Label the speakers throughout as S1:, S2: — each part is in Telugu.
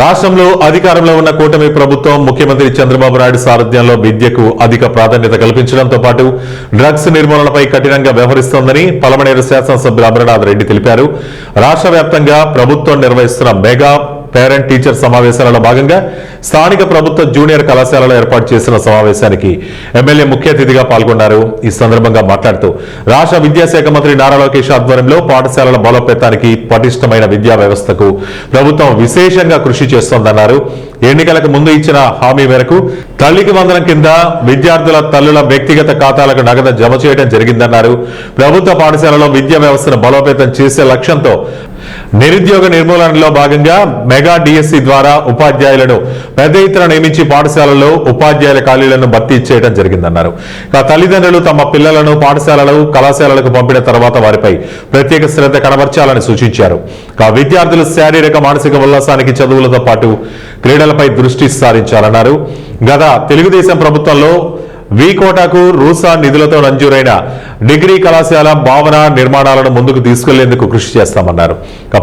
S1: రాష్ట్రంలో అధికారంలో ఉన్న కూటమి ప్రభుత్వం ముఖ్యమంత్రి చంద్రబాబు నాయుడు సారథ్యంలో విద్యకు అధిక ప్రాధాన్యత కల్పించడంతో పాటు డ్రగ్స్ నిర్మూలనపై కఠినంగా వ్యవహరిస్తోందని పలమనేరు శాసనసభ్యులు అమరనాథ్ రెడ్డి తెలిపారు. రాష్ట్ర వ్యాప్తంగా ప్రభుత్వం నిర్వహిస్తున్న మెగా పేరెంట్ టీచర్ సమావేశాలలో భాగంగా స్థానిక ప్రభుత్వ జూనియర్ కళాశాలలో ఏర్పాటు చేసిన సమావేశానికి ఎమ్మెల్యే ముఖ్య అతిథిగా పాల్గొన్నారు. ఈ సందర్భంగా మాట్లాడుతూ రాష్ట్ర విద్యాశాఖ మంత్రి నారా లోకేష్ ఆధ్వర్యంలో పాఠశాలల బలోపేతానికి పటిష్టమైన విద్యా వ్యవస్థకు ప్రభుత్వం విశేషంగా కృషి చేస్తోందన్నారు. ఎన్నికలకు ముందు ఇచ్చిన హామీ మేరకు తల్లికి వందనం కింద విద్యార్థుల తల్లుల వ్యక్తిగత ఖాతాలకు నగదు జమ చేయడం జరిగిందన్నారు. ప్రభుత్వ పాఠశాలలో విద్యా వ్యవస్థను బలోపేతం చేసే లక్ష్యంతో నిరుద్యోగ నిర్మూలనలో భాగంగా మెగా డిఎస్సి ద్వారా ఉపాధ్యాయులను పెద్ద ఎత్తున నియమించి పాఠశాలలో ఉపాధ్యాయుల ఖాళీలను భర్తీ చేయడం జరిగిందన్నారు. తల్లిదండ్రులు తమ పిల్లలను పాఠశాలలు కళాశాలలకు పంపిన తర్వాత వారిపై ప్రత్యేక శ్రద్ధ కనబర్చాలని సూచించారు. విద్యార్థులు శారీరక మానసిక ఉల్లాసానికి చదువులతో పాటు క్రీడలపై దృష్టి సారించాలన్నారు. గత తెలుగుదేశం ప్రభుత్వంలో కోటాకు రూసా నిధులతో మంజూరైన డిగ్రీ కళాశాల భవన నిర్మాణాలను ముందుకు తీసుకెళ్లేందుకు కృషి చేస్తామన్నారు.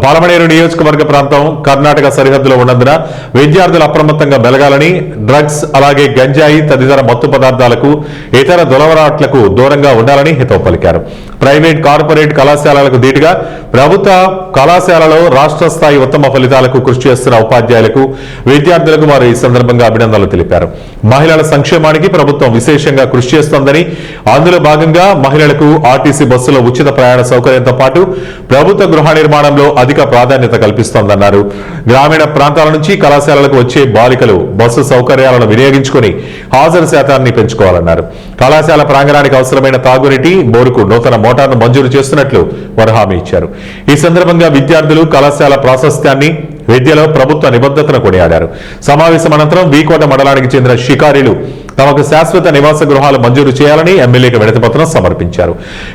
S1: పాలమనేరు నియోజకవర్గ ప్రాంతం కర్ణాటక సరిహద్దులో ఉన్నందున విద్యార్థులు అప్రమత్తంగా మెలగాలని, డ్రగ్స్ అలాగే గంజాయి తదితర మత్తు పదార్థాలకు ఇతర దురవరాట్లకు దూరంగా ఉండాలని హితవు పలికారు. ప్రైవేట్ కార్పొరేట్ కళాశాలలకు ధీటుగా ప్రభుత్వ కళాశాలలో రాష్ట్ర స్థాయి ఉత్తమ ఫలితాలకు కృషి చేస్తున్న ఉపాధ్యాయులకు విద్యార్థులకు వారు ఈ సందర్భంగా అభినందనలు తెలిపారు. మహిళల సంక్షేమానికి ప్రభుత్వం విశేషంగా కృషి చేస్తోందని, అందులో భాగంగా మహిళలకు ఆర్టీసీ బస్సులో ఉచిత ప్రయాణ సౌకర్యంతో పాటు ప్రభుత్వ గృహ నిర్మాణంలో అధిక ప్రాధాన్యత కల్పిస్తోందన్నారు. గ్రామీణ ప్రాంతాల నుంచి కళాశాలలకు వచ్చే బాలికలు బస్సు సౌకర్యాలను వినియోగించుకుని హాజరు శాతాన్ని పెంచుకోవాలన్నారు. కళాశాల ప్రాంగణానికి అవసరమైన తాగునీటి, బోరుకు నూతన మోటార్ను మంజూరు చేస్తున్నట్లు వారు హామీ ఇచ్చారు. ఈ సందర్భంగా విద్యార్థులు కళాశాల ప్రాశస్త్యాన్ని, విద్యలో ప్రభుత్వ నిబద్ధతను కొనియాడారు. సమావేశం అనంతరం వీకోట మండలానికి చెందిన షికారీలు తమకు శాశ్వత నివాస గృహాలు మంజూరు చేయాలని ఎమ్మెల్యేకి వినతిపత్రం సమర్పించారు.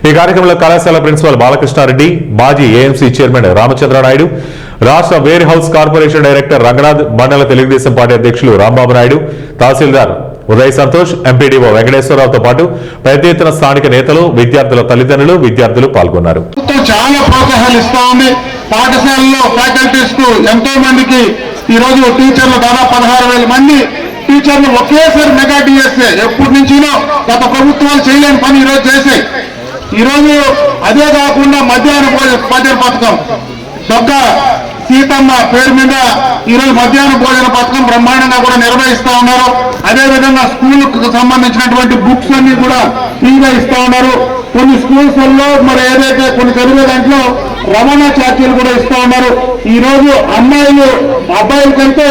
S1: ఈ కార్యక్రమంలో కళాశాల ప్రిన్సిపల్ బాలకృష్ణారెడ్డి, మాజీ ఏఎంసీ చైర్మన్ రామచంద్రనాయుడు, రాష్ట్ర warehouse corporation director Ranganath, మండల తెలుగుదేశం పార్టీ అధ్యక్షులు రాంబాబు నాయుడు, తహసీల్దార్ ఉదయ్ సంతోష్, ఎంపీడీఓ వెంకటేశ్వరరావుతో పాటు పెద్ద ఎత్తున స్థానిక నేతలు, విద్యార్థుల తల్లిదండ్రులు, విద్యార్థులు పాల్గొన్నారు.
S2: చాలా ప్రోత్సాహాలు ఇస్తా ఉంది. పాఠశాలలో ఫ్యాకల్టీస్ కు ఎంతో మందికి ఈ రోజు టీచర్లు దాదాపు 16,000 మంది టీచర్లు ఒకేసారి మెగా డిఎస్ఏ ఎప్పటి నుంచినో గత ప్రభుత్వాలు చేయలేని పని ఈరోజు చేశాయి. ఈరోజు అదే కాకుండా మధ్యాహ్న భోజన పథకం దొక్క సీతమ్మ పేరు మీద ఈరోజు మధ్యాహ్న భోజన పథకం బ్రహ్మాండంగా కూడా నిర్వహిస్తా ఉన్నారు. అదేవిధంగా స్కూల్కు సంబంధించినటువంటి బుక్స్ అన్ని కూడా ఫ్రీగా ఇస్తా ఉన్నారు. కొన్ని స్కూల్స్లో మరి ఏదైతే కొన్ని చదివే దాంట్లో రవాణా ఛార్జీలు కూడా ఇస్తా ఉన్నారు. ఈ రోజు అమ్మాయిలు అబ్బాయిలకంటే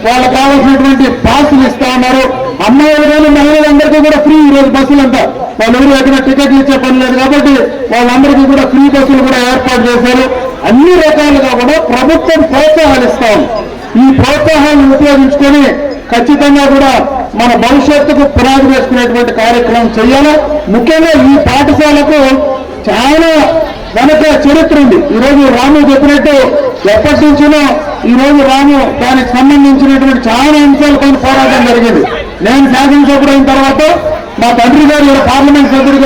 S2: వాళ్ళకి కావాల్సినటువంటి పాసులు ఇస్తా ఉన్నారు. అమ్మాయిలు కానీ మహిళలందరికీ కూడా ఫ్రీ ఈ రోజు బస్సులంతా. వాళ్ళెవరు ఎక్కడ టికెట్లు ఇచ్చే పని లేదు కాబట్టి వాళ్ళందరికీ కూడా ఫ్రీ బస్సులు కూడా ఏర్పాటు చేశారు. అన్ని రకాలుగా కూడా ప్రభుత్వం ప్రోత్సాహాలు ఇస్తాం. ఈ ప్రోత్సాహాలను ఉపయోగించుకొని ఖచ్చితంగా కూడా మన భవిష్యత్తుకు పునాది వేసుకునేటువంటి కార్యక్రమం చేయాలి. ముఖ్యంగా ఈ పాఠశాలకు చాలా వెనక చరిత్ర ఉంది. ఈరోజు రాము చెప్పినట్టు ఎప్పటి నుంచినో ఈరోజు రాము దానికి సంబంధించినటువంటి చాలా అంశాలపైన పోరాటం జరిగింది. నేను శాసనసభ్యుడు అయిన తర్వాత మా తండ్రి గారు పార్లమెంట్ సభ్యుడిగా